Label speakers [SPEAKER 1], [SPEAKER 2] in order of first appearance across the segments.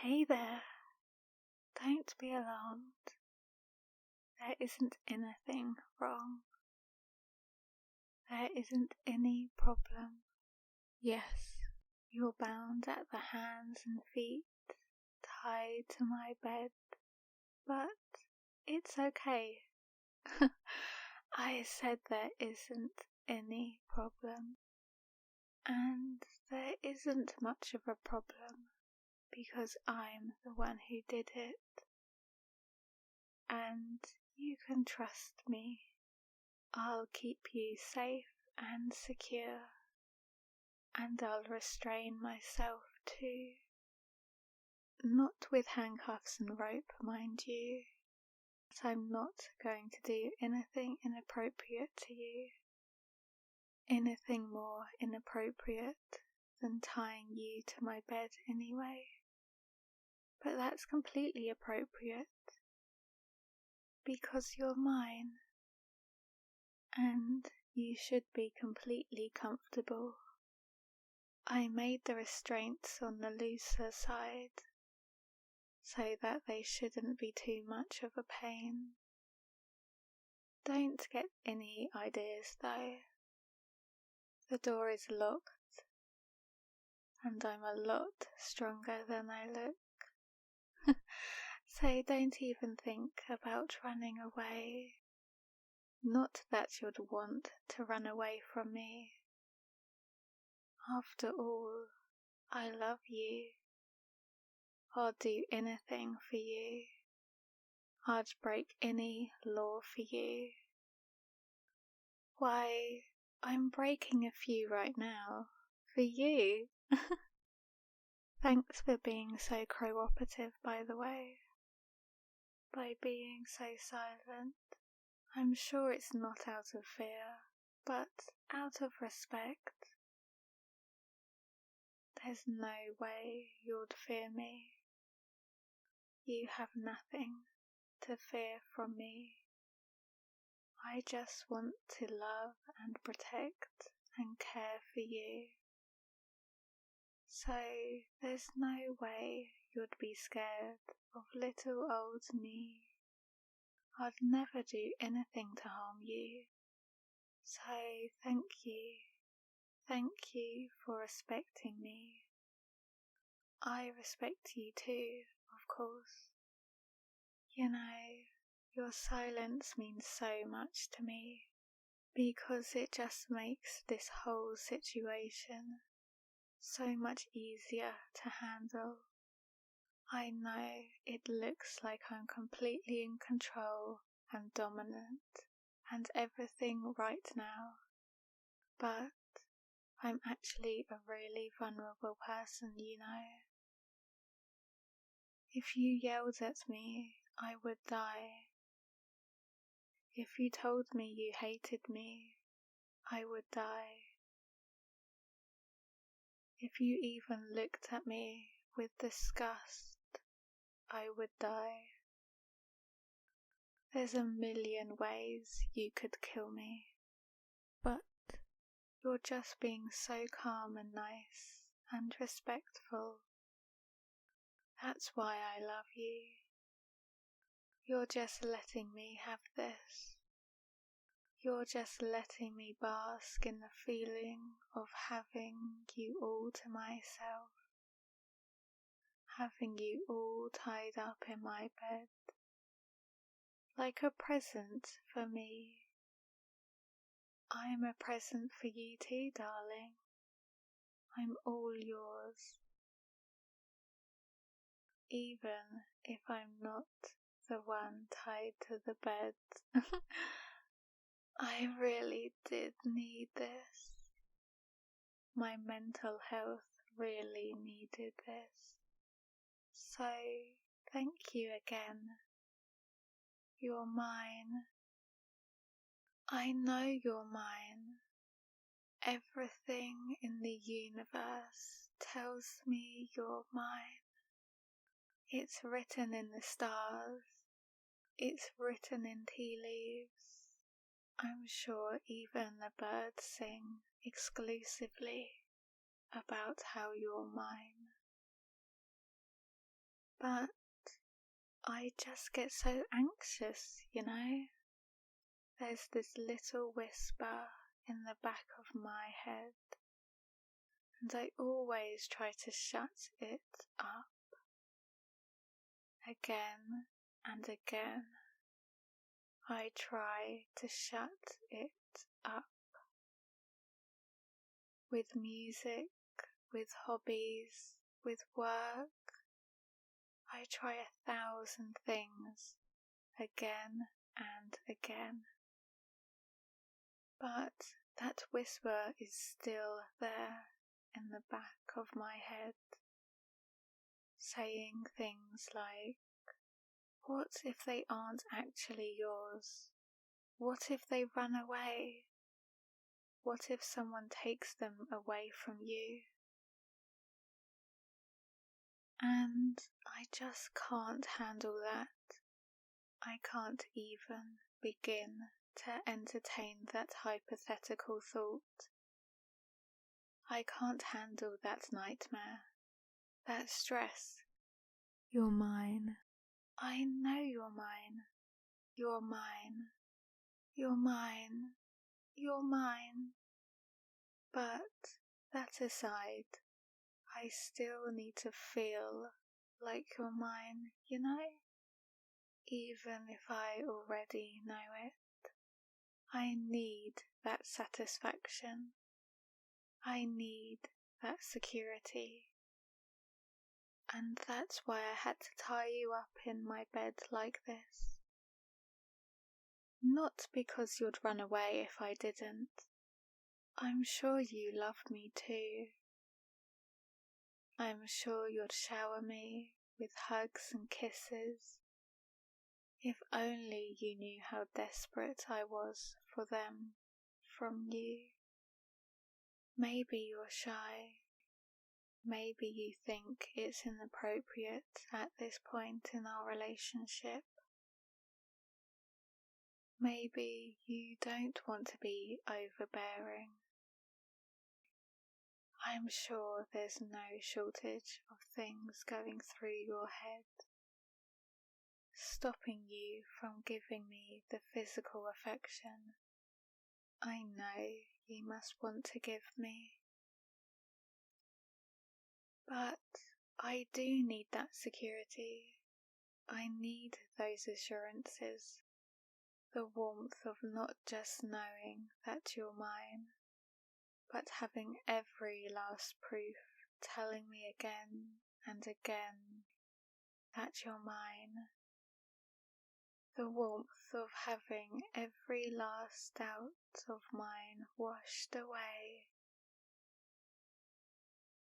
[SPEAKER 1] Hey there, don't be alarmed. There isn't anything wrong. There isn't any problem. Yes, you're bound at the hands and feet, tied to my bed, but it's okay. I said there isn't any problem, and there isn't much of a problem because I'm the one who did it. And you can trust me. I'll keep you safe and secure, and I'll restrain myself too. Not with handcuffs and rope, mind you, but I'm not going to do anything inappropriate to you. Anything more inappropriate than tying you to my bed anyway. But that's completely appropriate, because you're mine, and you should be completely comfortable. I made the restraints on the looser side, so that they shouldn't be too much of a pain. Don't get any ideas though. The door is locked, and I'm a lot stronger than I look. So don't even think about running away. Not that you'd want to run away from me. After all, I love you. I'd do anything for you. I'd break any law for you. Why, I'm breaking a few right now. For you. Thanks for being so cooperative, by the way. By being so silent. I'm sure it's not out of fear, but out of respect. There's no way you'd fear me. You have nothing to fear from me. I just want to love and protect and care for you. So there's no way you'd be scared of little old me. I'd never do anything to harm you. So thank you. Thank you for respecting me. I respect you too, of course. You know, your silence means so much to me, because it just makes this whole situation so much easier to handle. I know it looks like I'm completely in control and dominant and everything right now, but I'm actually a really vulnerable person, you know. If you yelled at me, I would die. If you told me you hated me, I would die. If you even looked at me with disgust, I would die. There's a million ways you could kill me, but you're just being so calm and nice and respectful. That's why I love you. You're just letting me have this. You're just letting me bask in the feeling of having you all to myself. Having you all tied up in my bed. Like a present for me. I'm a present for you too, darling. I'm all yours. Even if I'm not the one tied to the bed. I really did need this. My mental health really needed this. So, thank you again. You're mine. I know you're mine. Everything in the universe tells me you're mine. It's written in the stars. It's written in tea leaves. I'm sure even the birds sing exclusively about how you're mine. But I just get so anxious, There's this little whisper in the back of my head, and I always try to shut it up. Again and again, I try to shut it up. With music, with hobbies, with work, I try 1,000 things again and again. But that whisper is still there in the back of my head, saying things like, what if they aren't actually yours? What if they run away? What if someone takes them away from you? And I just can't handle that. I can't even begin to entertain that hypothetical thought. I can't handle that nightmare, that stress. You're mine. I know you're mine. You're mine. You're mine. You're mine. But that aside, I still need to feel like you're mine, Even if I already know it. I need that satisfaction. I need that security. And that's why I had to tie you up in my bed like this. Not because you'd run away if I didn't. I'm sure you love me too. I'm sure you'd shower me with hugs and kisses. If only you knew how desperate I was for them from you. Maybe you're shy. Maybe you think it's inappropriate at this point in our relationship. Maybe you don't want to be overbearing. I'm sure there's no shortage of things going through your head, stopping you from giving me the physical affection I know you must want to give me. But I do need that security. I need those assurances, the warmth of not just knowing that you're mine, but having every last proof telling me again and again that you're mine. The warmth of having every last doubt of mine washed away.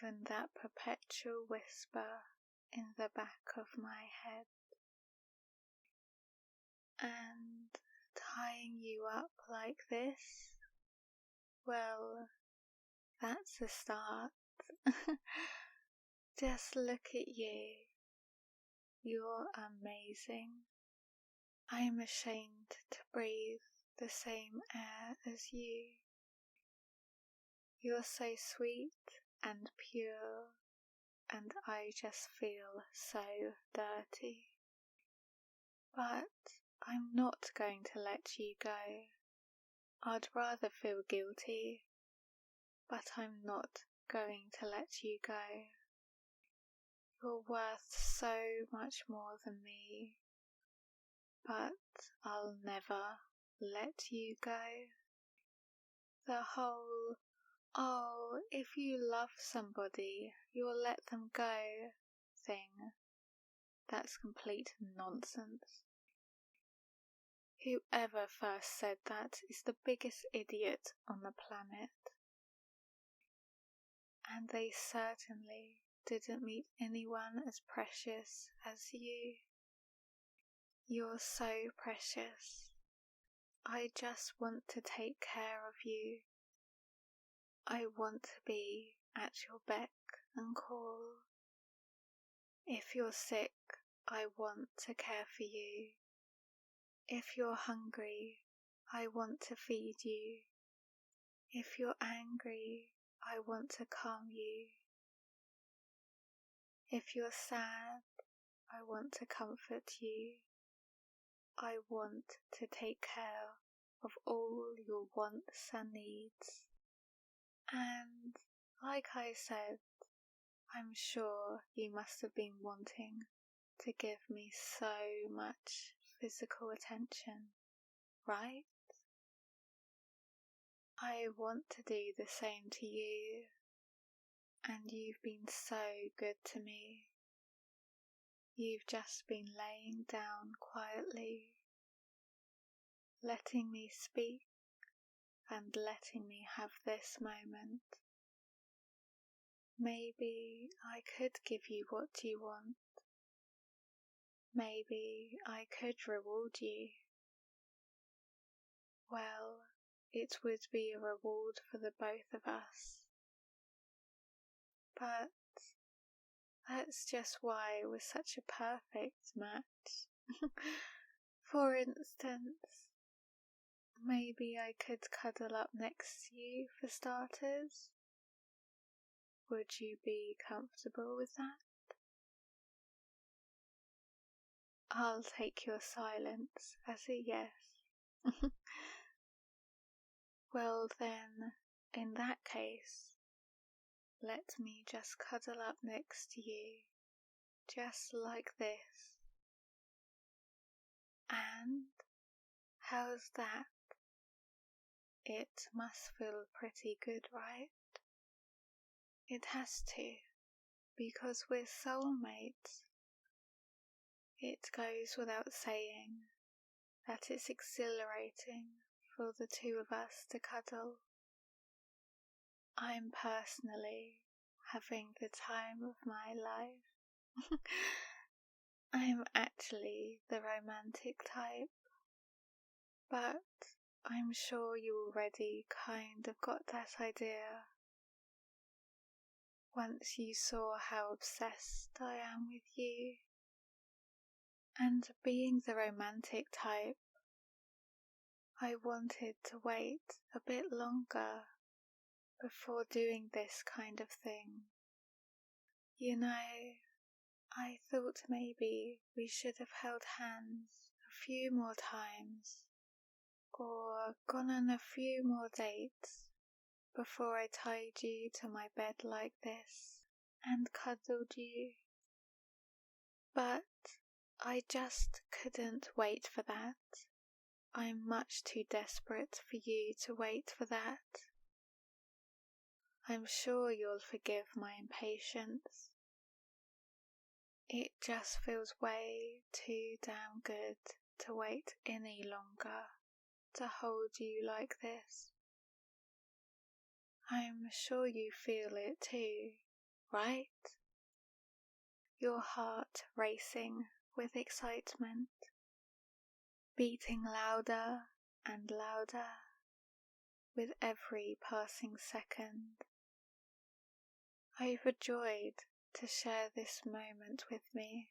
[SPEAKER 1] And that perpetual whisper in the back of my head. And tying you up like this, well, that's a start. Just look at you. You're amazing. I am ashamed to breathe the same air as you. You're so sweet and pure, and I just feel so dirty. But I'm not going to let you go. I'd rather feel guilty, but I'm not going to let you go. You're worth so much more than me, but I'll never let you go. The whole, oh, if you love somebody, you'll let them go thing, that's complete nonsense. Whoever first said that is the biggest idiot on the planet. And they certainly didn't meet anyone as precious as you. You're so precious. I just want to take care of you. I want to be at your beck and call. If you're sick, I want to care for you. If you're hungry, I want to feed you. If you're angry, I want to calm you. If you're sad, I want to comfort you. I want to take care of all your wants and needs. And like I said, I'm sure you must have been wanting to give me so much physical attention, right? I want to do the same to you, and you've been so good to me. You've just been laying down quietly, letting me speak and letting me have this moment. Maybe I could give you what you want. Maybe I could reward you. Well, it would be a reward for the both of us. But that's just why we're such a perfect match. For instance, maybe I could cuddle up next to you for starters. Would you be comfortable with that? I'll take your silence as a yes. Well then, in that case, let me just cuddle up next to you, just like this. And how's that? It must feel pretty good, right? It has to, because we're soulmates. It goes without saying that it's exhilarating for the two of us to cuddle. I'm personally having the time of my life. I'm actually the romantic type, but I'm sure you already kind of got that idea once you saw how obsessed I am with you. And being the romantic type, I wanted to wait a bit longer before doing this kind of thing. You know, I thought maybe we should have held hands a few more times, or gone on a few more dates before I tied you to my bed like this and cuddled you. But I just couldn't wait for that. I'm much too desperate for you to wait for that. I'm sure you'll forgive my impatience. It just feels way too damn good to wait any longer to hold you like this. I'm sure you feel it too, right? Your heart racing with excitement, beating louder and louder with every passing second. Overjoyed to share this moment with me.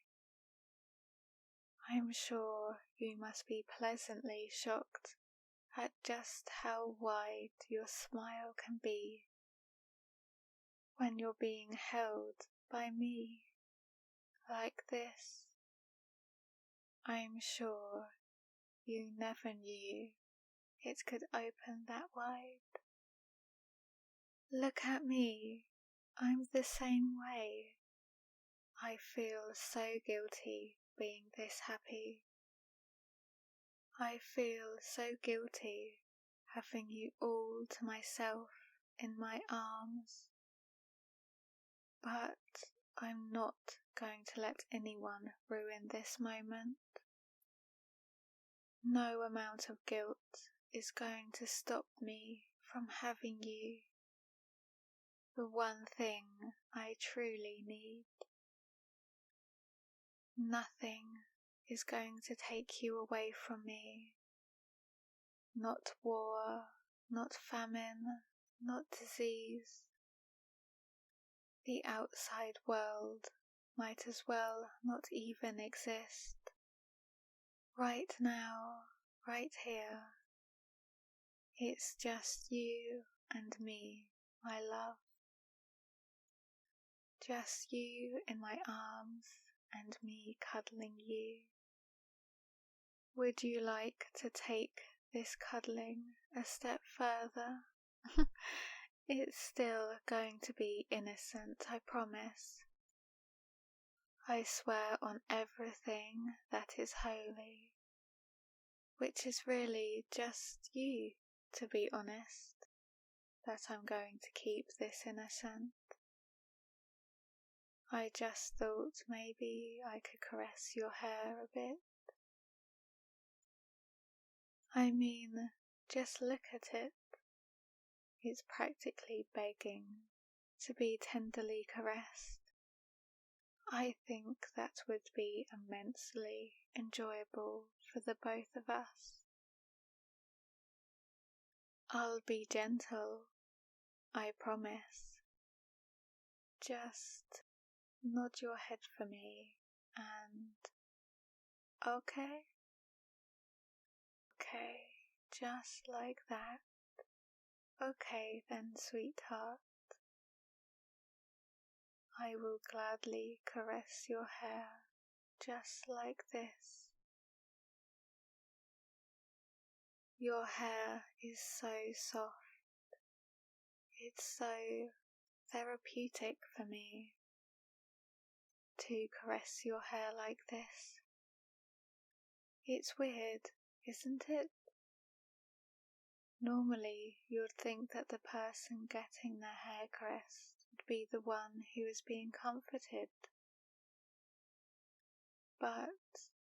[SPEAKER 1] I'm sure you must be pleasantly shocked at just how wide your smile can be when you're being held by me like this. I'm sure you never knew it could open that wide. Look at me, I'm the same way. I feel so guilty being this happy. I feel so guilty having you all to myself in my arms. But I'm not going to let anyone ruin this moment. No amount of guilt is going to stop me from having you, the one thing I truly need. Nothing is going to take you away from me. Not war, not famine, not disease. The outside world might as well not even exist. Right now, right here, it's just you and me, my love. Just you in my arms and me cuddling you. Would you like to take this cuddling a step further? It's still going to be innocent, I promise. I swear on everything that is holy, which is really just you, to be honest, that I'm going to keep this innocent. I just thought maybe I could caress your hair a bit. I mean, just look at it. It's practically begging to be tenderly caressed. I think that would be immensely enjoyable for the both of us. I'll be gentle, I promise. Just nod your head for me and... Okay? Okay, just like that. Okay then, sweetheart. I will gladly caress your hair just like this. Your hair is so soft. It's so therapeutic for me to caress your hair like this. It's weird, isn't it? Normally, you would think that the person getting their hair caressed would be the one who is being comforted. But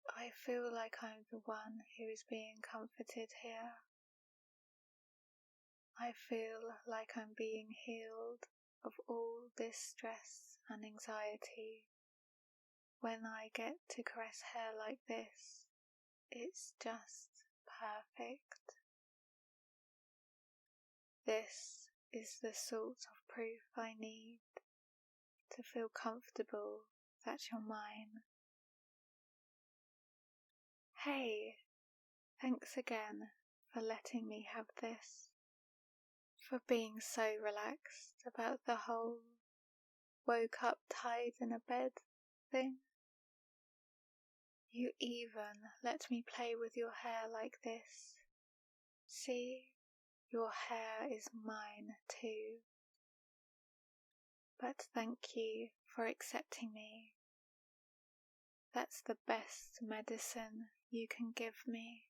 [SPEAKER 1] I feel like I'm the one who is being comforted here. I feel like I'm being healed of all this stress and anxiety. When I get to caress hair like this, it's just perfect. This is the sort of proof I need to feel comfortable that you're mine. Hey, thanks again for letting me have this, for being so relaxed about the whole woke up tied in a bed thing. You even let me play with your hair like this. See, your hair is mine too. But thank you for accepting me. That's the best medicine you can give me.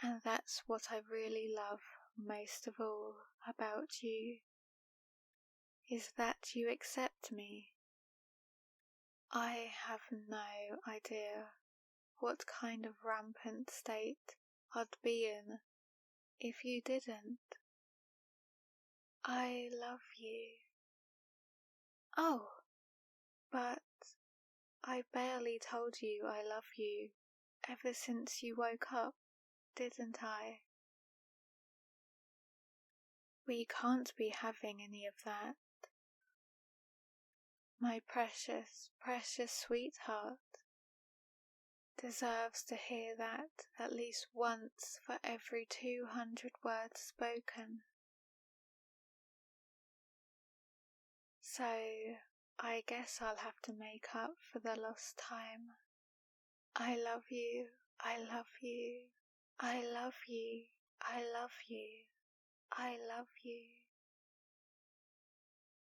[SPEAKER 1] And that's what I really love most of all about you, is that you accept me. I have no idea what kind of rampant state I'd be in if you didn't. I love you. Oh, but I barely told you I love you ever since you woke up, didn't I? We can't be having any of that. My precious, precious sweetheart deserves to hear that at least once for every 200 words spoken. So, I guess I'll have to make up for the lost time. I love you, I love you, I love you, I love you, I love you.